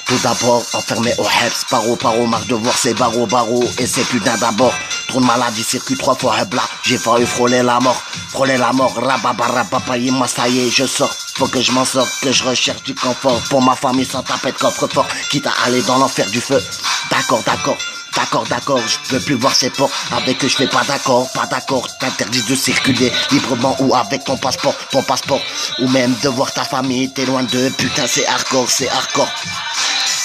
Tout d'abord, enfermé au Hebs, paro, marche de voir c'est barreau, et c'est putain d'abord. Trop de maladie, circuit 3 fois hebla, j'ai failli frôler la mort, rababa, ça y est, je sors. Faut que je m'en sorte, que je recherche du confort pour ma famille sans taper de coffre-fort, quitte à aller dans l'enfer du feu. D'accord, je veux plus voir ses ports, avec eux je fais pas d'accord, t'interdis de circuler librement ou avec ton passeport, ou même de voir ta famille, t'es loin d'eux, putain c'est hardcore.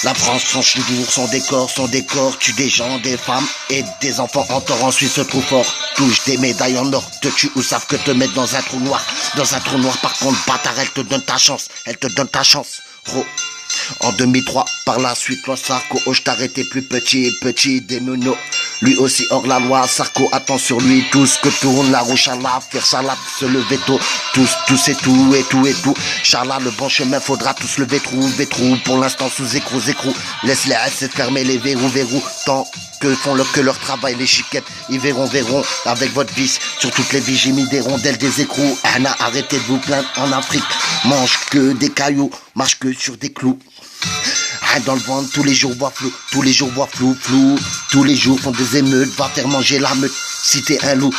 La France change toujours son décor, tue des gens, des femmes et des enfants en tort, ensuite se trouve fort, touche des médailles en or, te tue ou savent que te mettre dans un trou noir, par contre bâtard, elle te donne ta chance, gros. En 2003, par la suite, loi Sarko, je t'arrêtais plus petit, des menots. Lui aussi hors la loi, Sarko attend sur lui tout ce que tourne la roue, Charla, faire salade, se lever tôt, tous et tout. Charla, le bon chemin, faudra tous lever trou, pour l'instant sous écrou, laisse les S fermer les verrous, tant que font que leur travail, les chiquettes, ils verront, avec votre vice, sur toutes les vies, j'ai mis des rondelles, des écrous, Anna, arrêtez de vous plaindre en Afrique, mange que des cailloux, marche que sur des clous. Rien dans le ventre, tous les jours voient flou, tous les jours font des émeutes, va faire manger la meute. Si t'es un loup,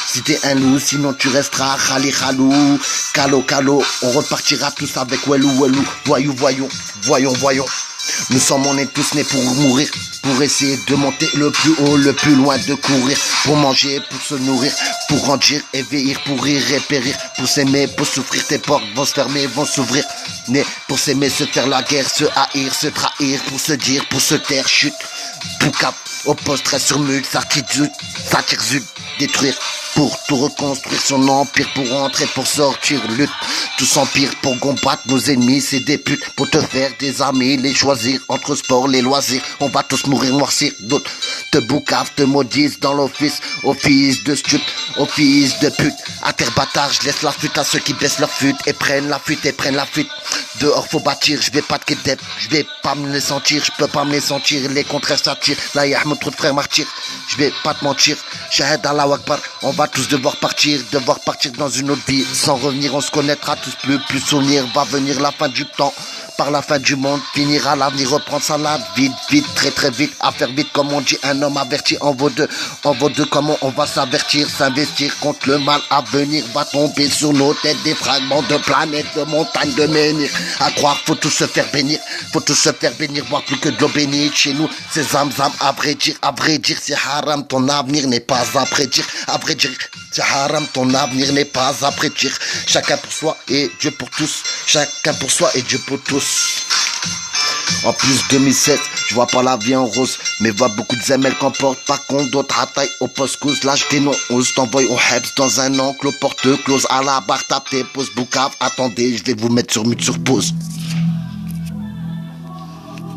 sinon tu resteras khalou, calo, on repartira tous avec wellou, voyons. Nous sommes, on est tous nés pour mourir, pour essayer de monter le plus haut, le plus loin, de courir, pour manger, pour se nourrir, pour grandir et vieillir, pour rire et périr, pour s'aimer, pour souffrir, tes portes vont se fermer, vont s'ouvrir, né pour s'aimer, se faire la guerre, se haïr, se trahir, pour se dire, pour se taire, chute, boucap, au poste, reste sur mule, satire, détruire, pour tout reconstruire son empire, pour rentrer, pour sortir, lutte, tous empire, pour combattre nos ennemis, c'est des putes, pour te faire des amis, les choisir, entre sport, les loisirs, on va tous mourir, noircir, d'autres te boucavent, te maudissent dans l'office, office de stup, office de pute, à terre bâtard, je laisse la fuite à ceux qui baissent leur fuite, et prennent la fuite, dehors faut bâtir, je vais pas te kidnap, je vais pas me les sentir, je peux pas me les sentir, les contraires s'attirent, là y'a trop de frères martyrs, je vais pas te mentir, Shahid Allah Akbar, on va tous devoir partir dans une autre vie, sans revenir, on se connaîtra tous plus souvenir, va venir la fin du temps, par la fin du monde, finira l'avenir, reprendre sa lave, vite, très vite, à faire vite, comme on dit, un homme averti en vaut deux, comment on va s'avertir, s'investir contre le mal à venir, va tomber sur nos têtes des fragments de planètes, de montagnes, de menhirs, à croire, faut tous se faire bénir, voir plus que de l'eau bénite, chez nous, c'est zamzam, à vrai dire, c'est haram, ton avenir n'est pas à prédire, c'est haram, ton avenir n'est pas à prédire, chacun pour soi et Dieu pour tous, En plus 2007, je vois pas la vie en rose, mais vois beaucoup de zemelles qu'on porte, par contre d'autres à taille au poste cause, là je dénonce, t'envoie au Hebs dans un enclos, porte close à la barre, tape tes pauses, boucave, attendez, je vais vous mettre sur mute sur pause.